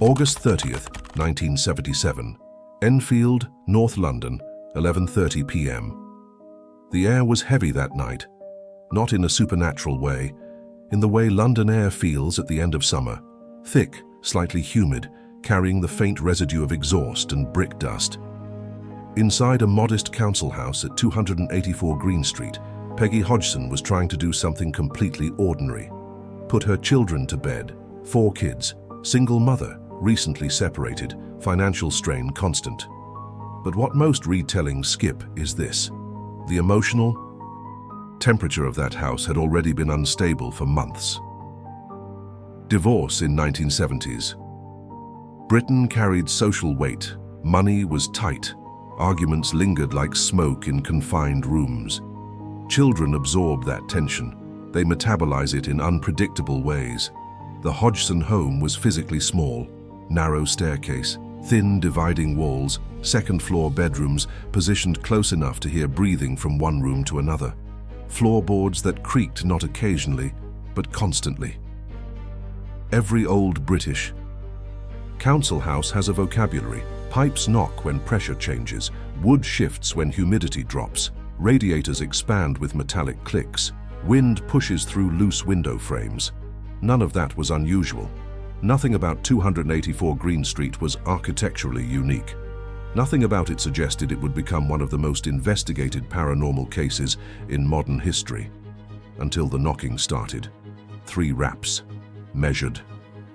August 30th, 1977. Enfield, North London, 11:30 p.m. The air was heavy that night, not in a supernatural way, in the way London air feels at the end of summer. Thick, slightly humid, carrying the faint residue of exhaust and brick dust. Inside a modest council house at 284 Green Street, Peggy Hodgson was trying to do something completely ordinary. Put her children to bed. 4 kids, single mother, recently separated, financial strain constant. But what most retellings skip is this. The emotional temperature of that house had already been unstable for months. Divorce in 1970s. Britain carried social weight. Money was tight. Arguments lingered like smoke in confined rooms. Children absorb that tension. They metabolize it in unpredictable ways. The Hodgson home was physically small. Narrow staircase, thin dividing walls, second-floor bedrooms positioned close enough to hear breathing from one room to another. Floorboards that creaked not occasionally, but constantly. Every old British council house has a vocabulary. Pipes knock when pressure changes, wood shifts when humidity drops, radiators expand with metallic clicks, wind pushes through loose window frames. None of that was unusual. Nothing about 284 Green Street was architecturally unique. Nothing about it suggested it would become one of the most investigated paranormal cases in modern history. Until the knocking started. 3 raps. Measured.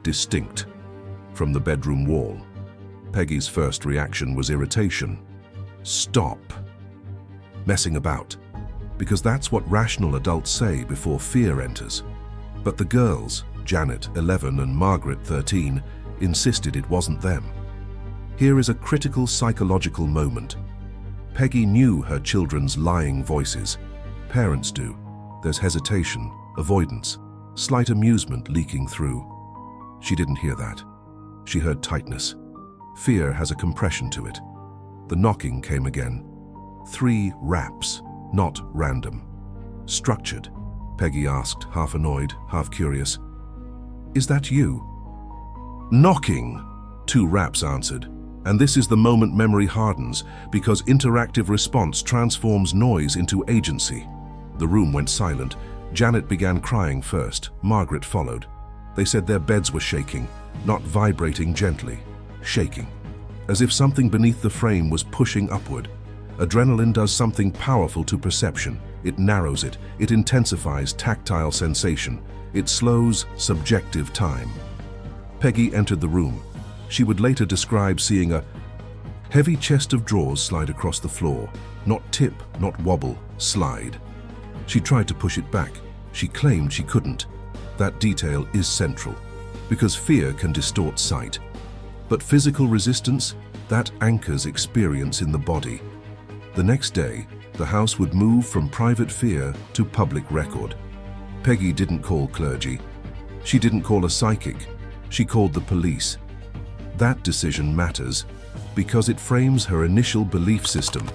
Distinct. From the bedroom wall. Peggy's first reaction was irritation. Stop messing about. Because that's what rational adults say before fear enters. But the girls, Janet, 11, and Margaret, 13, insisted it wasn't them. Here is a critical psychological moment. Peggy knew her children's lying voices. Parents do. There's hesitation, avoidance, slight amusement leaking through. She didn't hear that. She heard tightness. Fear has a compression to it. The knocking came again. 3 raps, not random. Structured. Peggy asked, half annoyed, half curious. Is that you? Knocking, 2 raps answered. And this is the moment memory hardens, because interactive response transforms noise into agency. The room went silent. Janet began crying first. Margaret followed. They said their beds were shaking, not vibrating gently, shaking. As if something beneath the frame was pushing upward. Adrenaline does something powerful to perception. It narrows it. It intensifies tactile sensation. It slows subjective time. Peggy entered the room. She would later describe seeing a heavy chest of drawers slide across the floor. Not tip, not wobble, slide. She tried to push it back. She claimed she couldn't. That detail is central, because fear can distort sight. But physical resistance, that anchors experience in the body. The next day, the house would move from private fear to public record. Peggy didn't call clergy. She didn't call a psychic. She called the police. That decision matters because it frames her initial belief system.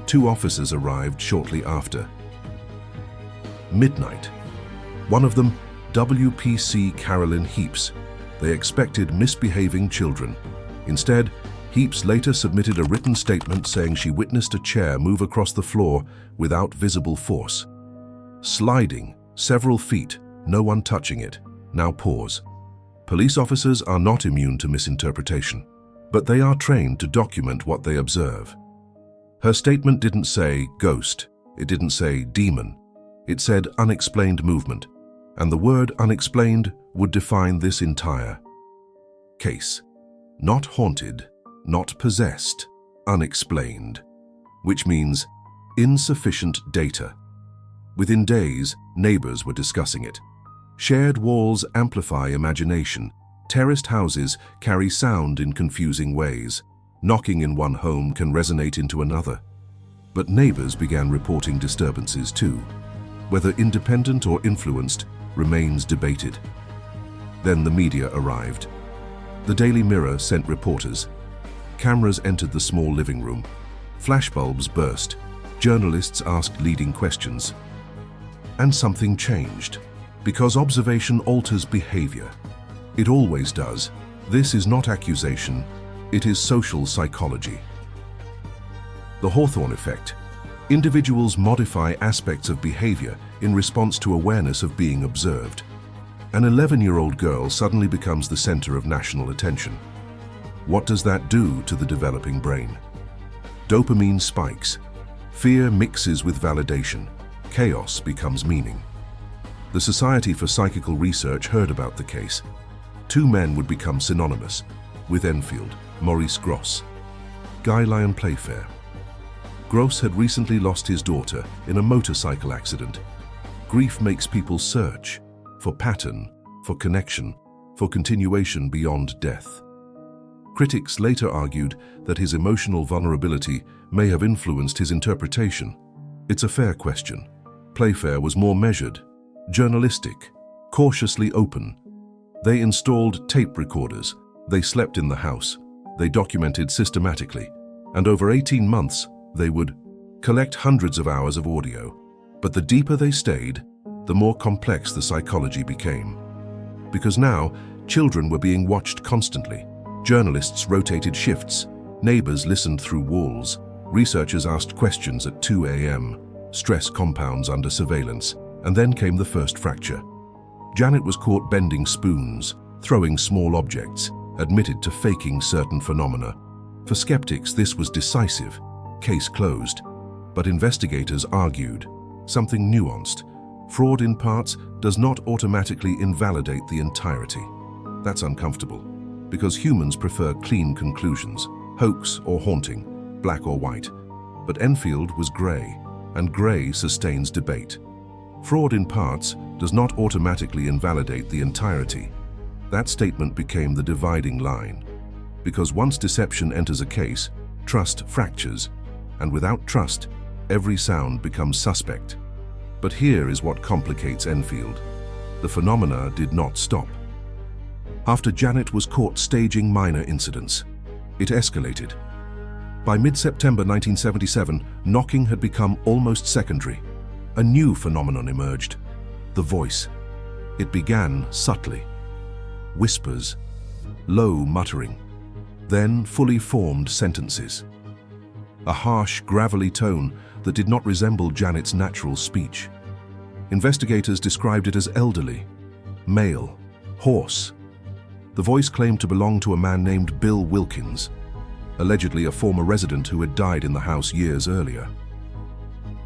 2 officers arrived shortly after. Midnight. One of them, WPC Carolyn Heaps. They expected misbehaving children. Instead, Heaps later submitted a written statement saying she witnessed a chair move across the floor without visible force. Sliding, several feet, no one touching it. Now pause. Police officers are not immune to misinterpretation, but they are trained to document what they observe. Her statement didn't say ghost. It didn't say demon. It said unexplained movement, and the word unexplained would define this entire case. Not haunted, not possessed, unexplained, which means insufficient data. Within days, neighbors were discussing it. Shared walls amplify imagination. Terraced houses carry sound in confusing ways. Knocking in one home can resonate into another. But neighbors began reporting disturbances too. Whether independent or influenced remains debated. Then the media arrived. The Daily Mirror sent reporters. Cameras entered the small living room. Flashbulbs burst. Journalists asked leading questions. And something changed. Because observation alters behavior. It always does. This is not accusation, it is social psychology. The Hawthorne effect. Individuals modify aspects of behavior in response to awareness of being observed. An 11-year-old girl suddenly becomes the center of national attention. What does that do to the developing brain? Dopamine spikes. Fear mixes with validation. Chaos becomes meaning. The Society for Psychical Research heard about the case. 2 men would become synonymous with Enfield, Maurice Grosse. Guy Lyon Playfair. Grosse had recently lost his daughter in a motorcycle accident. Grief makes people search for pattern, for connection, for continuation beyond death. Critics later argued that his emotional vulnerability may have influenced his interpretation. It's a fair question. Playfair was more measured, journalistic, cautiously open. They installed tape recorders, they slept in the house, they documented systematically, and over 18 months they would collect hundreds of hours of audio. But the deeper they stayed, the more complex the psychology became. Because now, children were being watched constantly. Journalists rotated shifts, neighbors listened through walls, researchers asked questions at 2 a.m., stress compounds under surveillance, and then came the first fracture. Janet was caught bending spoons, throwing small objects, admitted to faking certain phenomena. For skeptics, this was decisive, case closed. But investigators argued something nuanced. Fraud in parts does not automatically invalidate the entirety. That's uncomfortable, because humans prefer clean conclusions, hoax or haunting, black or white. But Enfield was grey, and grey sustains debate. Fraud in parts does not automatically invalidate the entirety. That statement became the dividing line. Because once deception enters a case, trust fractures, and without trust, every sound becomes suspect. But here is what complicates Enfield. The phenomena did not stop. After Janet was caught staging minor incidents, it escalated. By mid-September 1977, knocking had become almost secondary. A new phenomenon emerged: the voice. It began subtly. Whispers, low muttering, then fully formed sentences. A harsh, gravelly tone that did not resemble Janet's natural speech. Investigators described it as elderly, male, hoarse. The voice claimed to belong to a man named Bill Wilkins, allegedly a former resident who had died in the house years earlier.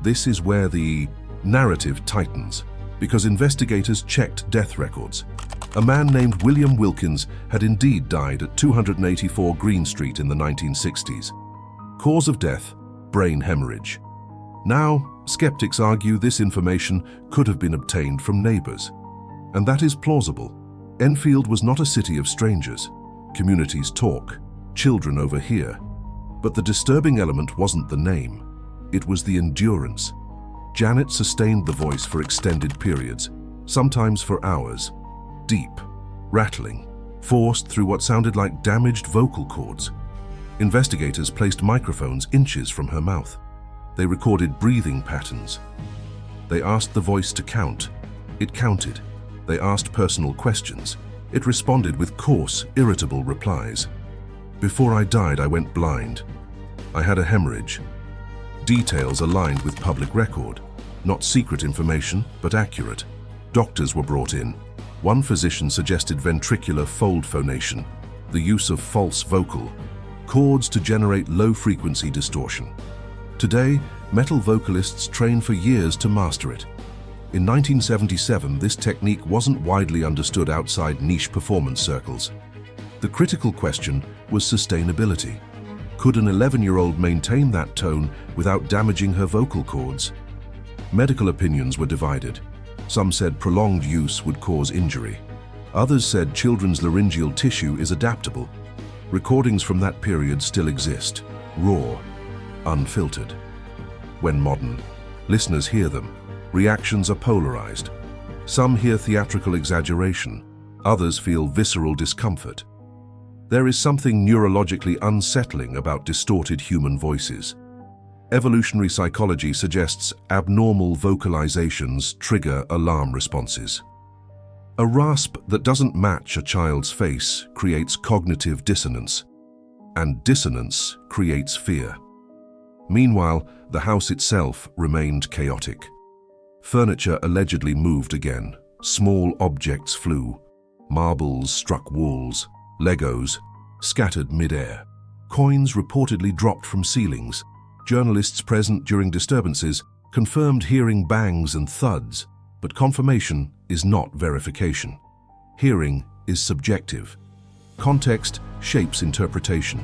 This is where the narrative tightens, because investigators checked death records. A man named William Wilkins had indeed died at 284 Green Street in the 1960s. Cause of death: brain hemorrhage. Now, skeptics argue this information could have been obtained from neighbors. And that is plausible. Enfield was not a city of strangers. Communities talk, children overhear. But the disturbing element wasn't the name. It was the endurance. Janet sustained the voice for extended periods, sometimes for hours. Deep, rattling, forced through what sounded like damaged vocal cords. Investigators placed microphones inches from her mouth. They recorded breathing patterns. They asked the voice to count. It counted. They asked personal questions. It responded with coarse, irritable replies. "Before I died, I went blind. I had a hemorrhage." Details aligned with public record. Not secret information, but accurate. Doctors were brought in. One physician suggested ventricular fold phonation, the use of false vocal cords to generate low-frequency distortion. Today, metal vocalists train for years to master it. In 1977, this technique wasn't widely understood outside niche performance circles. The critical question was sustainability. Could an 11-year-old maintain that tone without damaging her vocal cords? Medical opinions were divided. Some said prolonged use would cause injury. Others said children's laryngeal tissue is adaptable. Recordings from that period still exist, raw, unfiltered. When modern, listeners hear them. Reactions are polarized. Some hear theatrical exaggeration, others feel visceral discomfort. There is something neurologically unsettling about distorted human voices. Evolutionary psychology suggests abnormal vocalizations trigger alarm responses. A rasp that doesn't match a child's face creates cognitive dissonance, and dissonance creates fear. Meanwhile, the house itself remained chaotic. Furniture allegedly moved again. Small objects flew. Marbles struck walls. Legos scattered mid-air. Coins reportedly dropped from ceilings. Journalists present during disturbances confirmed hearing bangs and thuds, but confirmation is not verification. Hearing is subjective. Context shapes interpretation.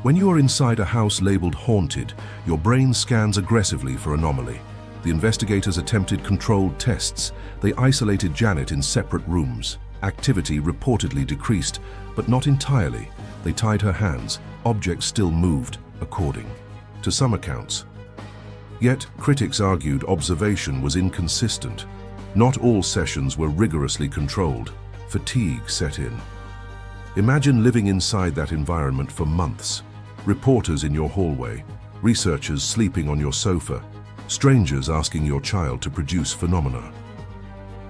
When you are inside a house labeled haunted, your brain scans aggressively for anomaly. The investigators attempted controlled tests. They isolated Janet in separate rooms. Activity reportedly decreased, but not entirely. They tied her hands. Objects still moved, according to some accounts. Yet, critics argued observation was inconsistent. Not all sessions were rigorously controlled. Fatigue set in. Imagine living inside that environment for months. Reporters in your hallway, researchers sleeping on your sofa, strangers asking your child to produce phenomena.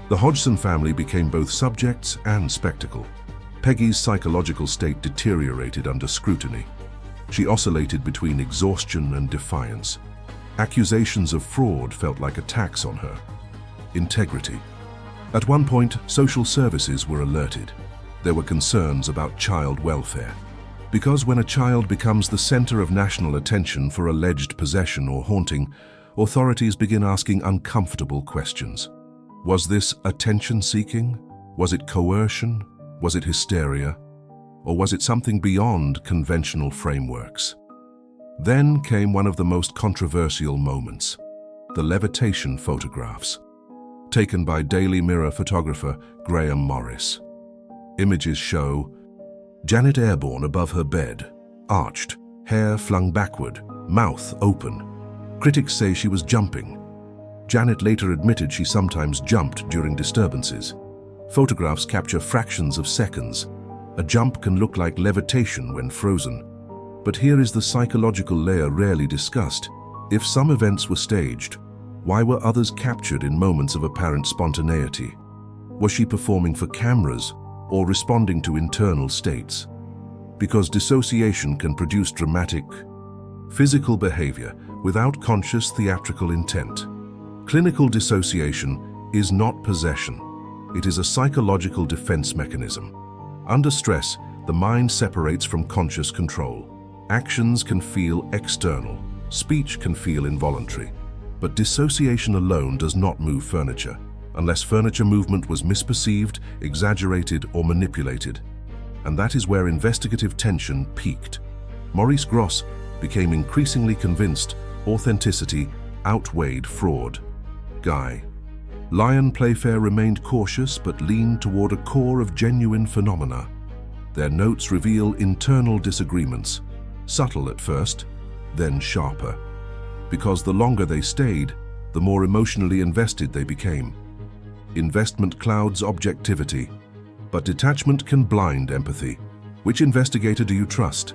The Hodgson family became both subjects and spectacle. Peggy's psychological state deteriorated under scrutiny. She oscillated between exhaustion and defiance. Accusations of fraud felt like attacks on her. Integrity. At one point, social services were alerted. There were concerns about child welfare. Because when a child becomes the center of national attention for alleged possession or haunting, authorities begin asking uncomfortable questions. Was this attention-seeking? Was it coercion? Was it hysteria? Or was it something beyond conventional frameworks? Then came one of the most controversial moments, the Levitation photographs, taken by Daily Mirror photographer Graham Morris. Images show Janet airborne above her bed, arched, hair flung backward, mouth open. Critics say she was jumping. Janet later admitted she sometimes jumped during disturbances. Photographs capture fractions of seconds. A jump can look like levitation when frozen. But here is the psychological layer rarely discussed. If some events were staged, why were others captured in moments of apparent spontaneity? Was she performing for cameras or responding to internal states? Because dissociation can produce dramatic, physical behavior without conscious theatrical intent. Clinical dissociation is not possession. It is a psychological defense mechanism. Under stress, the mind separates from conscious control. Actions can feel external. Speech can feel involuntary. But dissociation alone does not move furniture, unless furniture movement was misperceived, exaggerated, or manipulated. And that is where investigative tension peaked. Maurice Grosse became increasingly convinced authenticity outweighed fraud. Guy. Lyon Playfair remained cautious but leaned toward a core of genuine phenomena. Their notes reveal internal disagreements, subtle at first, then sharper. Because the longer they stayed, the more emotionally invested they became. Investment clouds objectivity, but detachment can blind empathy. Which investigator do you trust?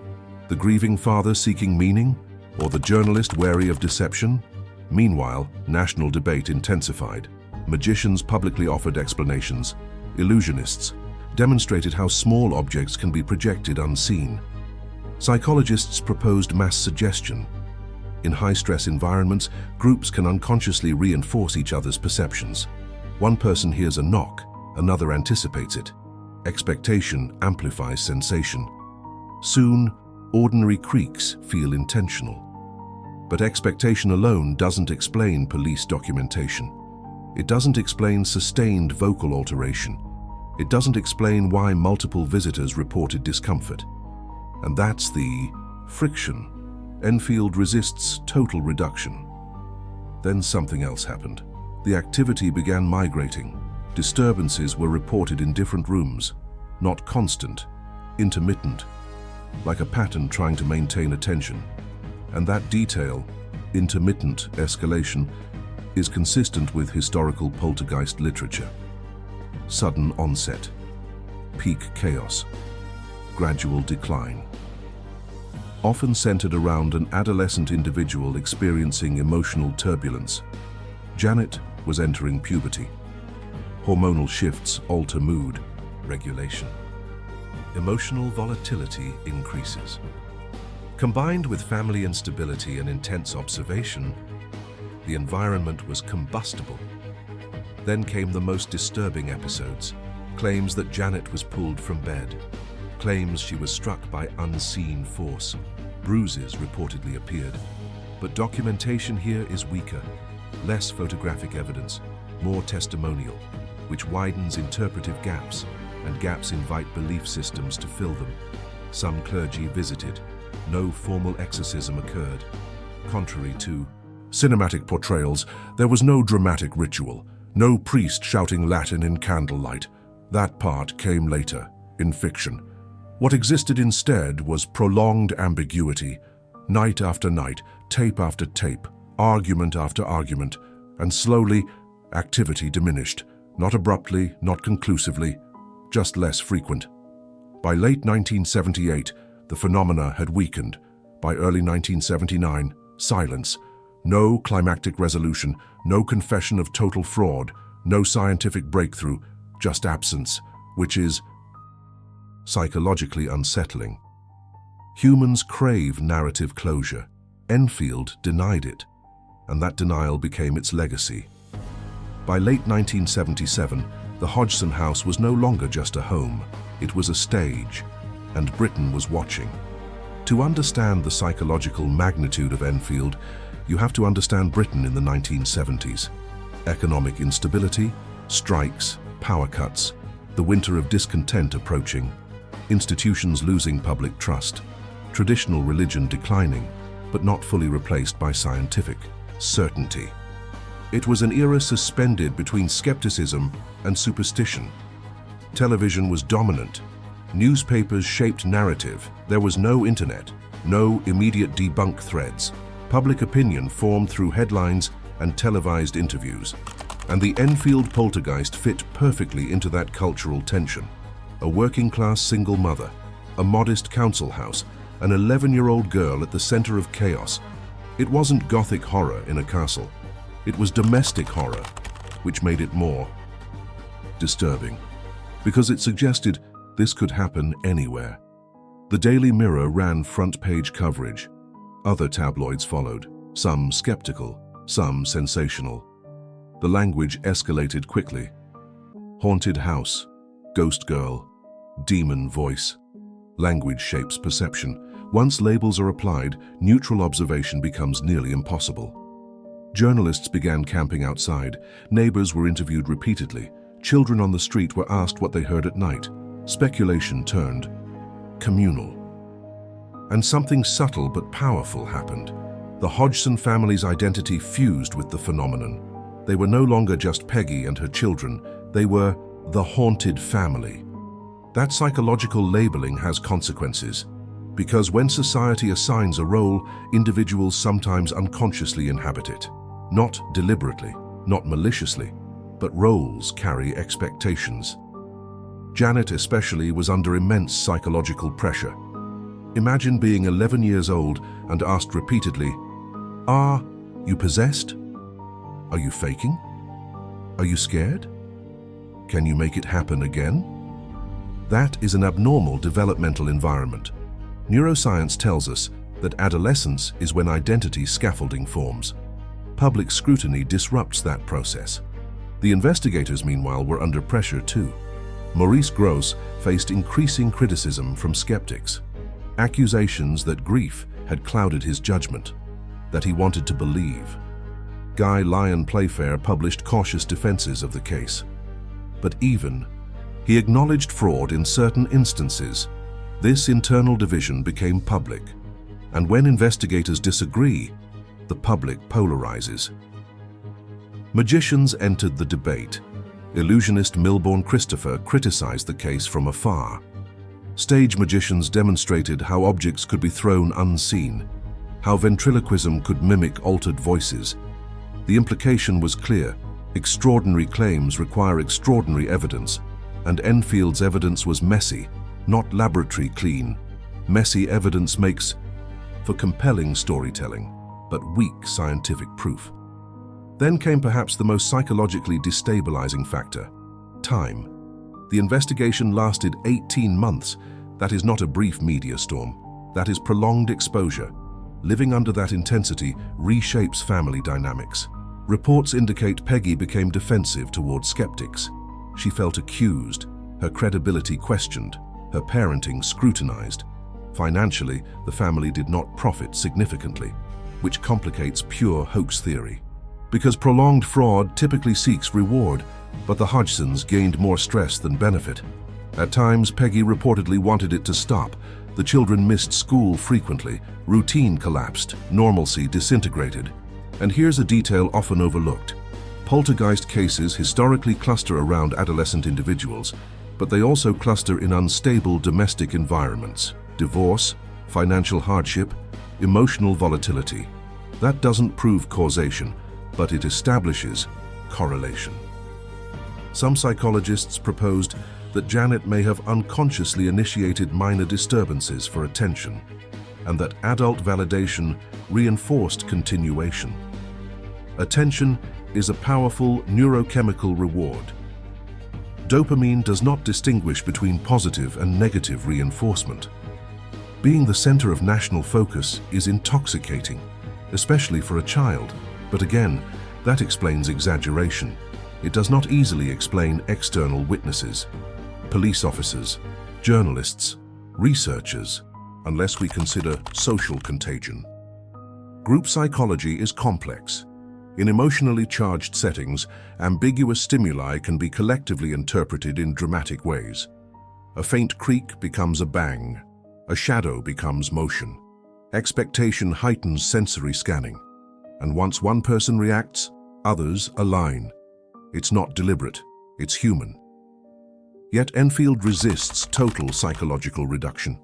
The grieving father seeking meaning, or the journalist wary of deception? Meanwhile, national debate intensified. Magicians publicly offered explanations. Illusionists demonstrated how small objects can be projected unseen. Psychologists proposed mass suggestion. In high-stress environments, groups can unconsciously reinforce each other's perceptions. One person hears a knock, another anticipates it. Expectation amplifies sensation. Soon, ordinary creaks feel intentional. But expectation alone doesn't explain police documentation. It doesn't explain sustained vocal alteration. It doesn't explain why multiple visitors reported discomfort. And that's the friction. Enfield resists total reduction. Then something else happened. The activity began migrating. Disturbances were reported in different rooms, not constant, intermittent, like a pattern trying to maintain attention. And that detail, intermittent escalation, is consistent with historical poltergeist literature. Sudden onset, peak chaos, gradual decline. Often centered around an adolescent individual experiencing emotional turbulence. Janet was entering puberty. Hormonal shifts alter mood regulation. Emotional volatility increases. Combined with family instability and intense observation, the environment was combustible. Then came the most disturbing episodes. Claims that Janet was pulled from bed. Claims she was struck by unseen force. Bruises reportedly appeared. But documentation here is weaker. Less photographic evidence, more testimonial, which widens interpretive gaps, and gaps invite belief systems to fill them. Some clergy visited. No formal exorcism occurred. Contrary to cinematic portrayals, there was no dramatic ritual, no priest shouting Latin in candlelight. That part came later, in fiction. What existed instead was prolonged ambiguity, night after night, tape after tape, argument after argument, and slowly, activity diminished, not abruptly, not conclusively, just less frequent. By late 1978, the phenomena had weakened. By early 1979, silence. No climactic resolution, no confession of total fraud, no scientific breakthrough, just absence, which is psychologically unsettling. Humans crave narrative closure. Enfield denied it, and that denial became its legacy. By late 1977, the Hodgson house was no longer just a home, it was a stage, and Britain was watching. To understand the psychological magnitude of Enfield, you have to understand Britain in the 1970s. Economic instability, strikes, power cuts, the winter of discontent approaching, institutions losing public trust, traditional religion declining, but not fully replaced by scientific certainty. It was an era suspended between skepticism and superstition. Television was dominant. Newspapers shaped narrative. There was no internet, no immediate debunk threads. Public opinion formed through headlines and televised interviews. And the Enfield Poltergeist fit perfectly into that cultural tension. A working-class single mother, a modest council house, an 11-year-old girl at the center of chaos. It wasn't gothic horror in a castle. It was domestic horror, which made it more disturbing, because it suggested this could happen anywhere. The Daily Mirror ran front-page coverage. Other tabloids followed, some skeptical, some sensational. The language escalated quickly. Haunted house, ghost girl, demon voice. Language shapes perception. Once labels are applied, neutral observation becomes nearly impossible. Journalists began camping outside. Neighbors were interviewed repeatedly. Children on the street were asked what they heard at night. Speculation turned communal. And something subtle but powerful happened. The Hodgson family's identity fused with the phenomenon. They were no longer just Peggy and her children. They were the haunted family. That psychological labeling has consequences, because when society assigns a role, individuals sometimes unconsciously inhabit it. Not deliberately, not maliciously, but roles carry expectations. Janet especially was under immense psychological pressure. Imagine being 11 years old and asked repeatedly, "Are you possessed? Are you faking? Are you scared? Can you make it happen again?" That is an abnormal developmental environment. Neuroscience tells us that adolescence is when identity scaffolding forms. Public scrutiny disrupts that process. The investigators, meanwhile, were under pressure too. Maurice Grosse faced increasing criticism from skeptics. Accusations that grief had clouded his judgment, that he wanted to believe. Guy Lyon Playfair published cautious defenses of the case. But he acknowledged fraud in certain instances. This internal division became public, and when investigators disagree, the public polarizes. Magicians entered the debate. Illusionist Milbourne Christopher criticized the case from afar. Stage magicians demonstrated how objects could be thrown unseen, how ventriloquism could mimic altered voices. The implication was clear: extraordinary claims require extraordinary evidence, and Enfield's evidence was messy, not laboratory clean. Messy evidence makes for compelling storytelling, but weak scientific proof. Then came perhaps the most psychologically destabilizing factor: time. The investigation lasted 18 months. That is not a brief media storm. That is prolonged exposure. Living under that intensity reshapes family dynamics. Reports indicate Peggy became defensive towards skeptics. She felt accused, her credibility questioned, her parenting scrutinized. Financially, the family did not profit significantly, which complicates pure hoax theory. Because prolonged fraud typically seeks reward, but the Hodgsons gained more stress than benefit. At times, Peggy reportedly wanted it to stop. The children missed school frequently, routine collapsed, normalcy disintegrated. And here's a detail often overlooked. Poltergeist cases historically cluster around adolescent individuals, but they also cluster in unstable domestic environments. Divorce, financial hardship, emotional volatility. That doesn't prove causation, but it establishes correlation. Some psychologists proposed that Janet may have unconsciously initiated minor disturbances for attention, and that adult validation reinforced continuation. Attention is a powerful neurochemical reward. Dopamine does not distinguish between positive and negative reinforcement. Being the center of national focus is intoxicating, especially for a child. But again, that explains exaggeration. It does not easily explain external witnesses, police officers, journalists, researchers, unless we consider social contagion. Group psychology is complex. In emotionally charged settings, ambiguous stimuli can be collectively interpreted in dramatic ways. A faint creak becomes a bang. A shadow becomes motion. Expectation heightens sensory scanning. And once one person reacts, others align. It's not deliberate, it's human. Yet Enfield resists total psychological reduction,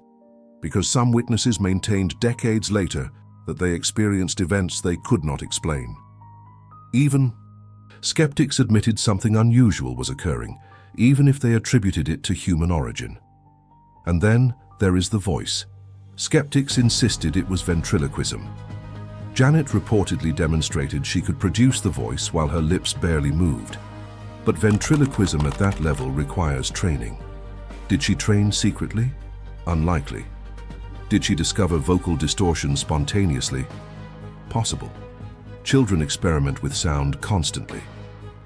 because some witnesses maintained decades later that they experienced events they could not explain. Even skeptics admitted something unusual was occurring, even if they attributed it to human origin. And then there is the voice. Skeptics insisted it was ventriloquism. Janet reportedly demonstrated she could produce the voice while her lips barely moved. But ventriloquism at that level requires training. Did she train secretly? Unlikely. Did she discover vocal distortion spontaneously? Possible. Children experiment with sound constantly,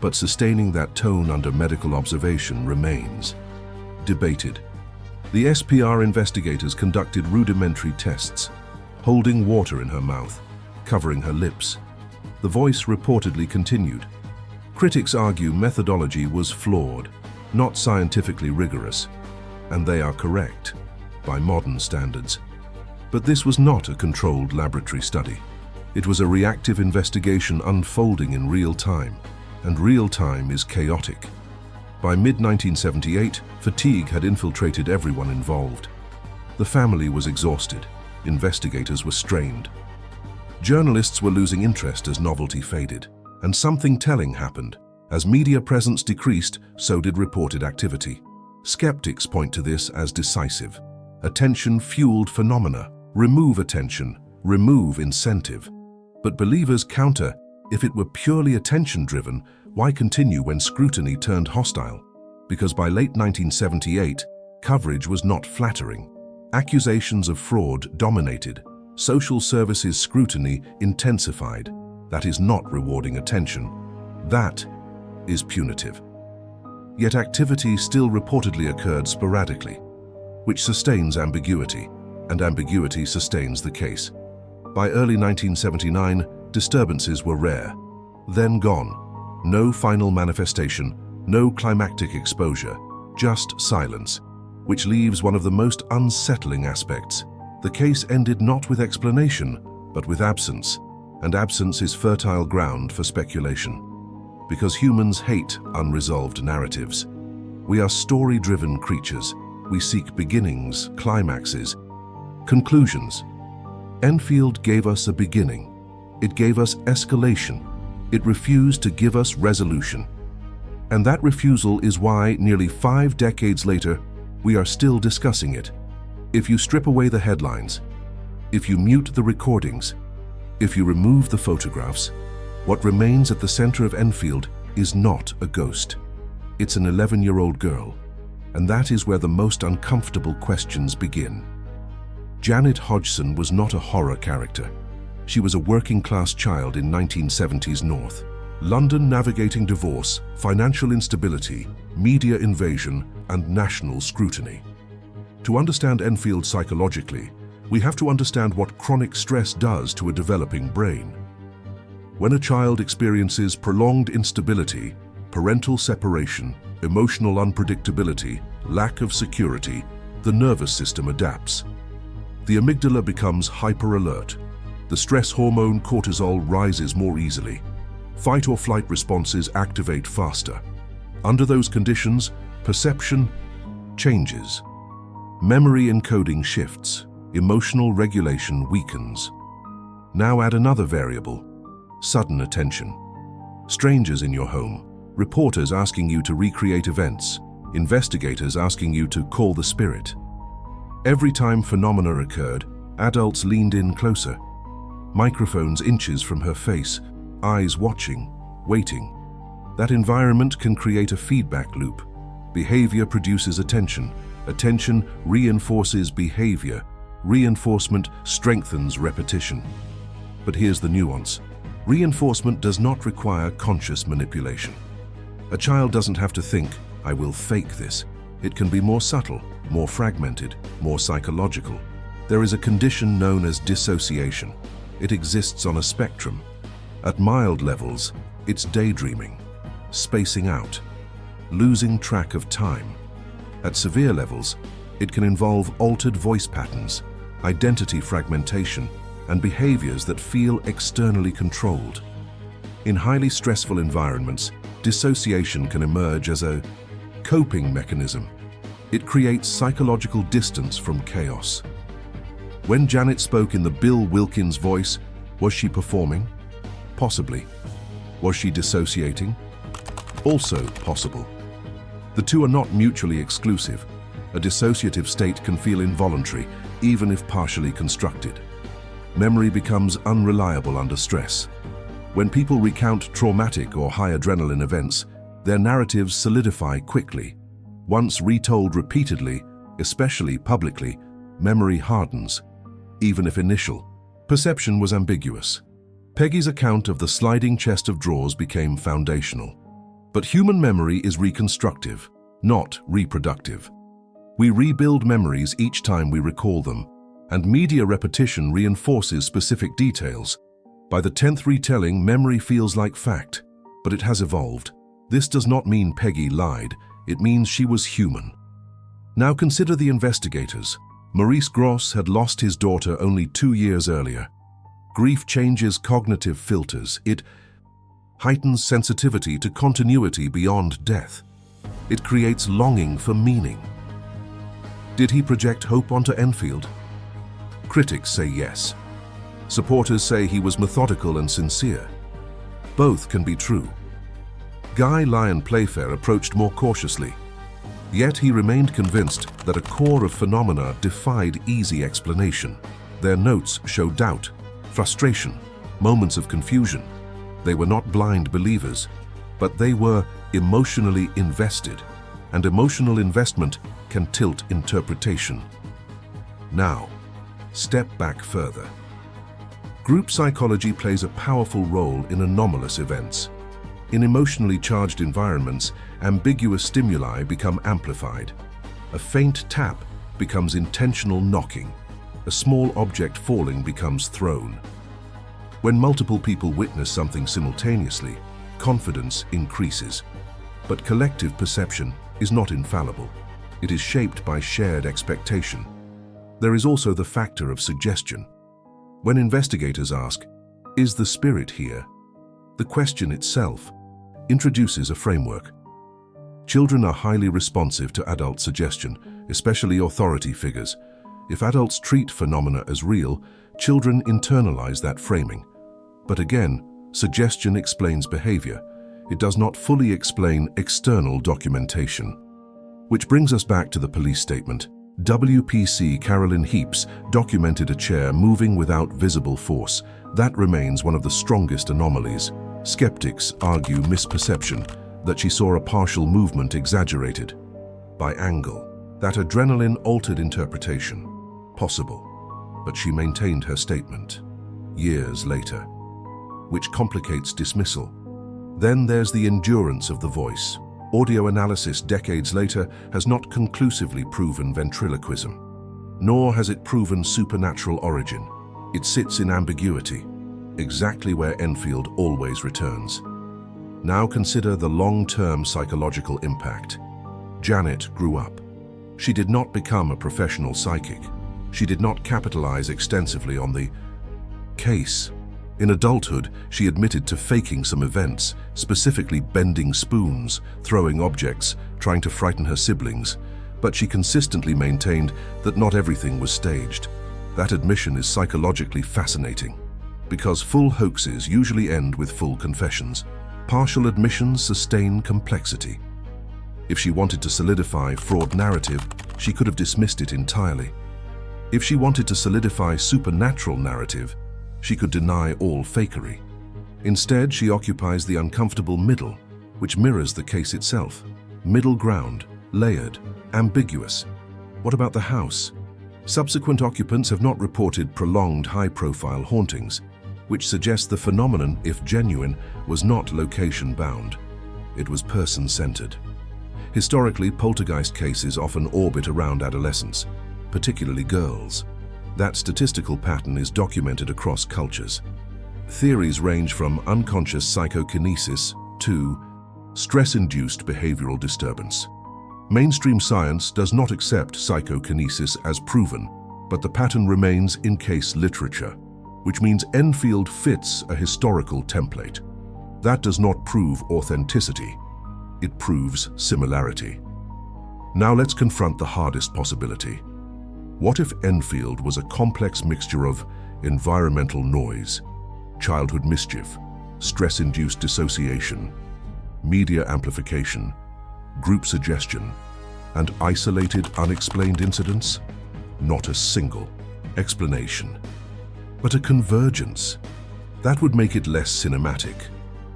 but sustaining that tone under medical observation remains debated. The SPR investigators conducted rudimentary tests, holding water in her mouth, covering her lips. The voice reportedly continued. Critics argue methodology was flawed, not scientifically rigorous, and they are correct by modern standards. But this was not a controlled laboratory study. It was a reactive investigation unfolding in real time, and real time is chaotic. By mid-1978, fatigue had infiltrated everyone involved. The family was exhausted. Investigators were strained. Journalists were losing interest as novelty faded, and something telling happened. As media presence decreased, so did reported activity. Skeptics point to this as decisive. Attention-fueled phenomena. Remove attention, remove incentive. But believers counter, if it were purely attention-driven, why continue when scrutiny turned hostile? Because by late 1978, coverage was not flattering. Accusations of fraud dominated. Social services scrutiny intensified. That is not rewarding attention. That is punitive. Yet activity still reportedly occurred sporadically, which sustains ambiguity, and ambiguity sustains the case. By early 1979, disturbances were rare, then gone. No final manifestation, no climactic exposure, just silence, which leaves one of the most unsettling aspects. The case ended not with explanation, but with absence, and absence is fertile ground for speculation. Because humans hate unresolved narratives. We are story-driven creatures. We seek beginnings, climaxes, conclusions. Enfield gave us a beginning. It gave us escalation. It refused to give us resolution. And that refusal is why, nearly 5 decades later, we are still discussing it. If you strip away the headlines, if you mute the recordings, if you remove the photographs, what remains at the center of Enfield is not a ghost. It's an 11-year-old girl, and that is where the most uncomfortable questions begin. Janet Hodgson was not a horror character. She was a working-class child in 1970s North London, navigating divorce, financial instability, media invasion, and national scrutiny. To understand Enfield psychologically, we have to understand what chronic stress does to a developing brain. When a child experiences prolonged instability, parental separation, emotional unpredictability, lack of security, the nervous system adapts. The amygdala becomes hyper-alert. The stress hormone cortisol rises more easily. Fight or flight responses activate faster. Under those conditions, perception changes. Memory encoding shifts. Emotional regulation weakens. Now add another variable: sudden attention. Strangers in your home, reporters asking you to recreate events, investigators asking you to call the spirit. Every time phenomena occurred, adults leaned in closer. Microphones inches from her face, eyes watching, waiting. That environment can create a feedback loop. Behavior produces attention. Attention reinforces behavior. Reinforcement strengthens repetition. But here's the nuance. Reinforcement does not require conscious manipulation. A child doesn't have to think, "I will fake this." It can be more subtle, more fragmented, more psychological. There is a condition known as dissociation. It exists on a spectrum. At mild levels, it's daydreaming, spacing out, losing track of time. At severe levels, it can involve altered voice patterns, identity fragmentation, and behaviors that feel externally controlled. In highly stressful environments, dissociation can emerge as a coping mechanism. It creates psychological distance from chaos. When Janet spoke in the Bill Wilkins voice, was she performing? Possibly. Was she dissociating? Also possible. The two are not mutually exclusive. A dissociative state can feel involuntary, even if partially constructed. Memory becomes unreliable under stress. When people recount traumatic or high adrenaline events, their narratives solidify quickly. Once retold repeatedly, especially publicly, memory hardens, even if initial perception was ambiguous. Peggy's account of the sliding chest of drawers became foundational. But human memory is reconstructive, not reproductive. We rebuild memories each time we recall them, and media repetition reinforces specific details. By the 10th retelling, memory feels like fact, but it has evolved. This does not mean Peggy lied, it means she was human. Now consider the investigators. Maurice Grosse had lost his daughter only 2 years earlier. Grief changes cognitive filters. It heightens sensitivity to continuity beyond death. It creates longing for meaning. Did he project hope onto Enfield? Critics say yes. Supporters say he was methodical and sincere. Both can be true. Guy Lyon Playfair approached more cautiously. Yet he remained convinced that a core of phenomena defied easy explanation. Their notes show doubt, frustration, moments of confusion. They were not blind believers, but they were emotionally invested, and emotional investment can tilt interpretation. Now, step back further. Group psychology plays a powerful role in anomalous events. In emotionally charged environments, ambiguous stimuli become amplified. A faint tap becomes intentional knocking. A small object falling becomes thrown. When multiple people witness something simultaneously, confidence increases. But collective perception is not infallible. It is shaped by shared expectation. There is also the factor of suggestion. When investigators ask, "Is the spirit here?" the question itself introduces a framework. Children are highly responsive to adult suggestion, especially authority figures. If adults treat phenomena as real, children internalize that framing. But again, suggestion explains behavior. It does not fully explain external documentation. Which brings us back to the police statement. WPC Carolyn Heaps documented a chair moving without visible force. That remains one of the strongest anomalies. Skeptics argue misperception, that she saw a partial movement exaggerated by angle, that adrenaline-altered interpretation. Possible, but she maintained her statement years later, which complicates dismissal. Then there's the endurance of the voice. Audio analysis decades later has not conclusively proven ventriloquism, nor has it proven supernatural origin. It sits in ambiguity, exactly where Enfield always returns. Now consider the long-term psychological impact. Janet grew up. She did not become a professional psychic. She did not capitalize extensively on the case. In adulthood, she admitted to faking some events, specifically bending spoons, throwing objects, trying to frighten her siblings, but she consistently maintained that not everything was staged. That admission is psychologically fascinating, because full hoaxes usually end with full confessions. Partial admissions sustain complexity. If she wanted to solidify fraud narrative, she could have dismissed it entirely. If she wanted to solidify supernatural narrative, she could deny all fakery. Instead, she occupies the uncomfortable middle, which mirrors the case itself. Middle ground, layered, ambiguous. What about the house? Subsequent occupants have not reported prolonged high-profile hauntings, which suggests the phenomenon, if genuine, was not location-bound. It was person-centered. Historically, poltergeist cases often orbit around adolescents, particularly girls. That statistical pattern is documented across cultures. Theories range from unconscious psychokinesis to stress-induced behavioral disturbance. Mainstream science does not accept psychokinesis as proven, but the pattern remains in case literature, which means Enfield fits a historical template. That does not prove authenticity. It proves similarity. Now let's confront the hardest possibility. What if Enfield was a complex mixture of environmental noise, childhood mischief, stress-induced dissociation, media amplification, group suggestion, and isolated, unexplained incidents? Not a single explanation, but a convergence. That would make it less cinematic,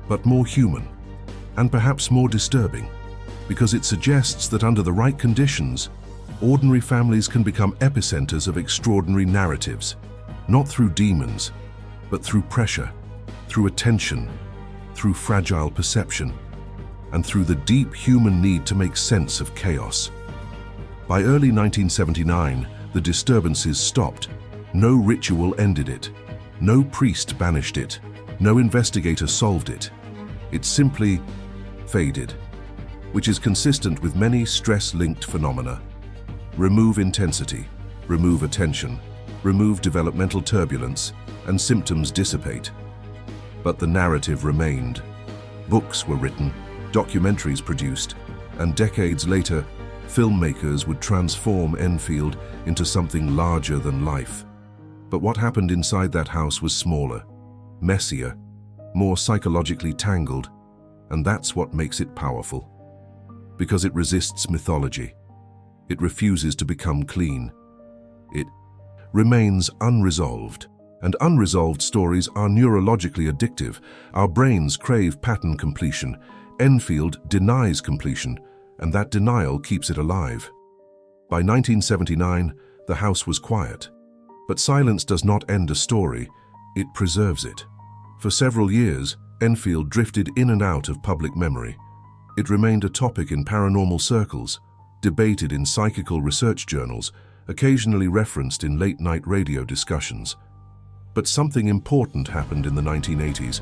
but more human, and perhaps more disturbing, because it suggests that under the right conditions, ordinary families can become epicenters of extraordinary narratives, not through demons, but through pressure, through attention, through fragile perception, and through the deep human need to make sense of chaos. By early 1979, the disturbances stopped. No ritual ended it. No priest banished it. No investigator solved it. It simply faded, which is consistent with many stress-linked phenomena. Remove intensity, remove attention, remove developmental turbulence, and symptoms dissipate. But the narrative remained. Books were written, documentaries produced, and decades later, filmmakers would transform Enfield into something larger than life. But what happened inside that house was smaller, messier, more psychologically tangled, and that's what makes it powerful. Because it resists mythology. It refuses to become clean. It remains unresolved, and unresolved stories are neurologically addictive. Our brains crave pattern completion. Enfield denies completion, and that denial keeps it alive. By 1979, the house was quiet. But silence does not end a story, it preserves it. For several years, Enfield drifted in and out of public memory. It remained a topic in paranormal circles, debated in psychical research journals, occasionally referenced in late-night radio discussions. But something important happened in the 1980s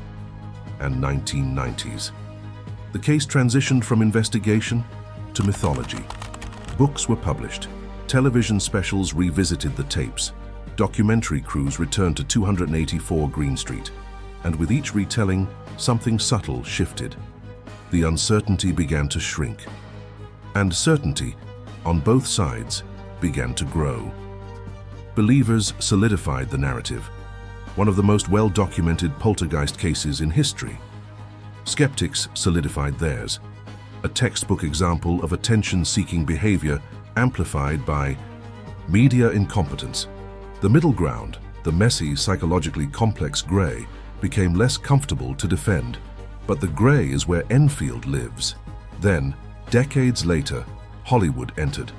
and 1990s. The case transitioned from investigation to mythology. Books were published. Television specials revisited the tapes. Documentary crews returned to 284 Green Street. And with each retelling, something subtle shifted. The uncertainty began to shrink. And certainty, on both sides, began to grow. Believers solidified the narrative, one of the most well-documented poltergeist cases in history. Skeptics solidified theirs, a textbook example of attention-seeking behavior amplified by media incompetence. The middle ground, the messy, psychologically complex gray, became less comfortable to defend. But the gray is where Enfield lives. Then, decades later, Hollywood entered.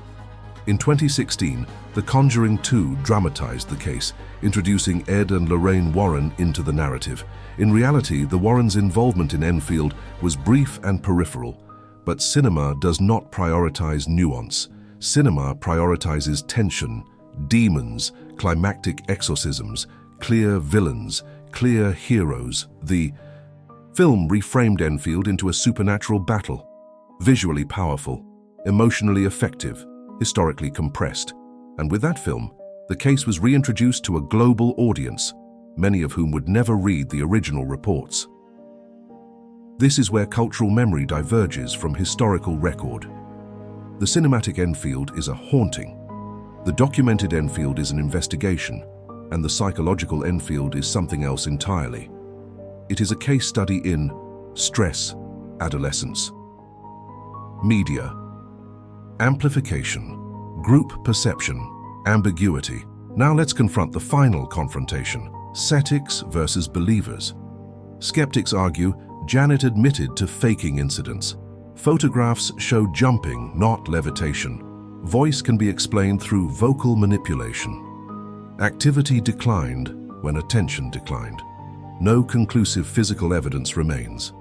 In 2016, The Conjuring 2 dramatized the case, introducing Ed and Lorraine Warren into the narrative. In reality, the Warrens' involvement in Enfield was brief and peripheral, but cinema does not prioritize nuance. Cinema prioritizes tension, demons, climactic exorcisms, clear villains, clear heroes. The film reframed Enfield into a supernatural battle, visually powerful, emotionally effective, historically compressed. And with that film, the case was reintroduced to a global audience, many of whom would never read the original reports. This is where cultural memory diverges from historical record. The cinematic Enfield is a haunting. The documented Enfield is an investigation, and the psychological Enfield is something else entirely. It is a case study in stress, adolescence, media, amplification, group perception, ambiguity. Now let's confront the final confrontation: skeptics versus believers. Skeptics argue Janet admitted to faking incidents. Photographs show jumping, not levitation. Voice can be explained through vocal manipulation. Activity declined when attention declined. No conclusive physical evidence remains.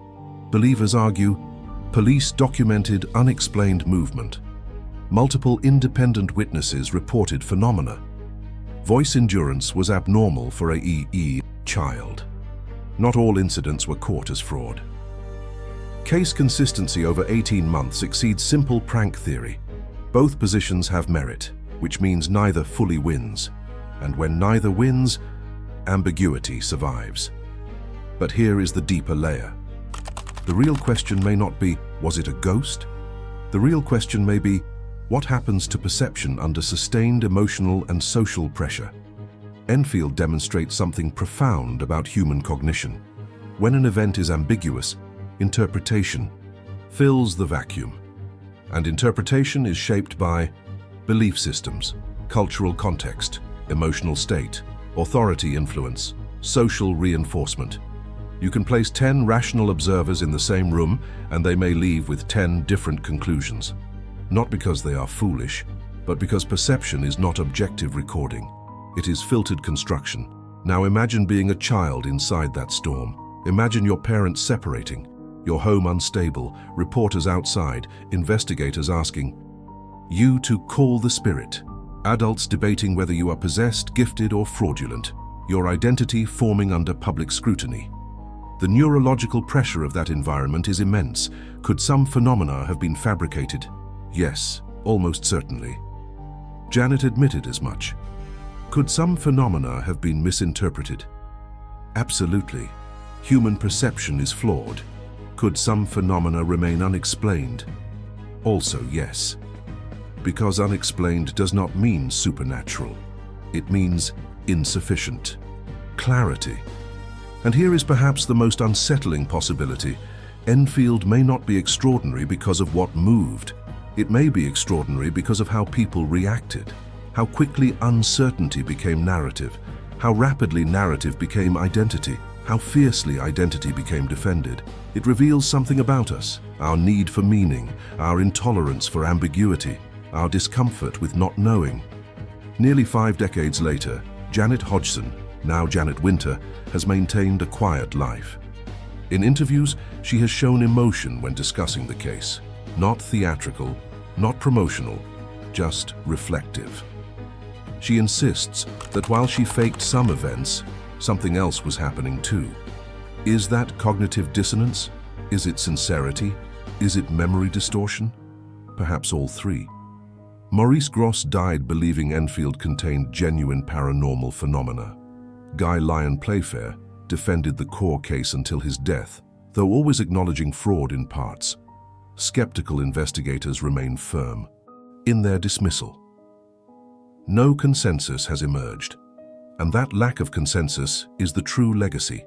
Believers argue police documented unexplained movement. Multiple independent witnesses reported phenomena. Voice endurance was abnormal for a EE child. Not all incidents were caught as fraud. Case consistency over 18 months exceeds simple prank theory. Both positions have merit, which means neither fully wins. And when neither wins, ambiguity survives. But here is the deeper layer. The real question may not be, was it a ghost? The real question may be, what happens to perception under sustained emotional and social pressure? Enfield demonstrates something profound about human cognition. When an event is ambiguous, interpretation fills the vacuum. And interpretation is shaped by belief systems, cultural context, emotional state, authority influence, social reinforcement. You can place 10 rational observers in the same room and they may leave with 10 different conclusions. Not because they are foolish, but because perception is not objective recording. It is filtered construction. Now imagine being a child inside that storm. Imagine your parents separating, your home unstable, reporters outside, investigators asking you to call the spirit, adults debating whether you are possessed, gifted, or fraudulent, your identity forming under public scrutiny. The neurological pressure of that environment is immense. Could some phenomena have been fabricated? Yes, almost certainly. Janet admitted as much. Could some phenomena have been misinterpreted? Absolutely. Human perception is flawed. Could some phenomena remain unexplained? Also yes. Because unexplained does not mean supernatural. It means insufficient. Clarity. And here is perhaps the most unsettling possibility. Enfield may not be extraordinary because of what moved. It may be extraordinary because of how people reacted, how quickly uncertainty became narrative, how rapidly narrative became identity, how fiercely identity became defended. It reveals something about us, our need for meaning, our intolerance for ambiguity, our discomfort with not knowing. Nearly 5 decades later, Janet Hodgson, now Janet Winter, has maintained a quiet life. In interviews, she has shown emotion when discussing the case. Not theatrical, not promotional, just reflective. She insists that while she faked some events, something else was happening too. Is that cognitive dissonance? Is it sincerity? Is it memory distortion? Perhaps all three. Maurice Grosse died believing Enfield contained genuine paranormal phenomena. Guy Lyon Playfair defended the core case until his death, though always acknowledging fraud in parts. Skeptical investigators remain firm in their dismissal. No consensus has emerged, and that lack of consensus is the true legacy.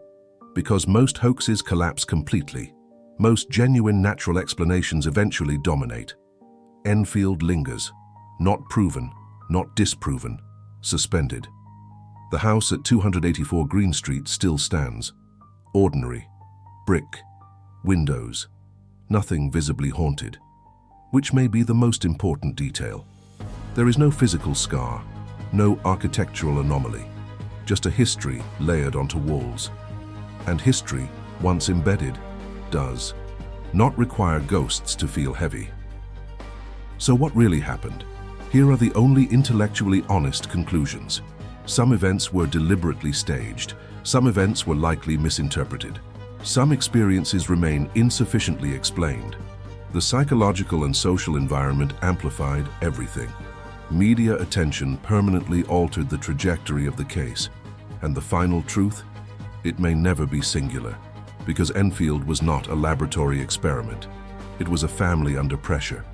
Because most hoaxes collapse completely, most genuine natural explanations eventually dominate. Enfield lingers, not proven, not disproven, suspended. The house at 284 Green Street still stands. Ordinary, brick, windows, nothing visibly haunted, which may be the most important detail. There is no physical scar, no architectural anomaly, just a history layered onto walls. And history, once embedded, does not require ghosts to feel heavy. So what really happened? Here are the only intellectually honest conclusions. Some events were deliberately staged. Some events were likely misinterpreted. Some experiences remain insufficiently explained. The psychological and social environment amplified everything. Media attention permanently altered the trajectory of the case. And the final truth? It may never be singular, because Enfield was not a laboratory experiment. It was a family under pressure.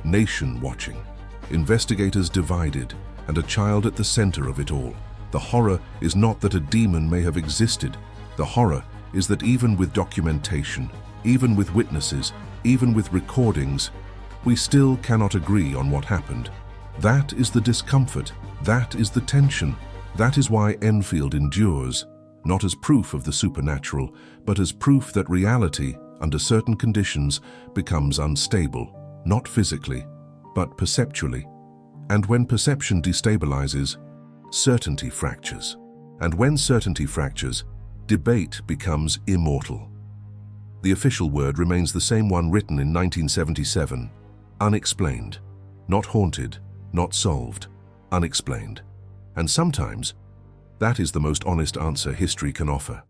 Nation watching. Investigators divided, and a child at the center of it all. The horror is not that a demon may have existed. The horror is that even with documentation, even with witnesses, even with recordings, we still cannot agree on what happened. That is the discomfort. That is the tension. That is why Enfield endures, not as proof of the supernatural, but as proof that reality, under certain conditions, becomes unstable, not physically, but perceptually. And when perception destabilizes, certainty fractures. And when certainty fractures, debate becomes immortal. The official word remains the same one written in 1977, unexplained, not haunted, not solved, unexplained. And sometimes, that is the most honest answer history can offer.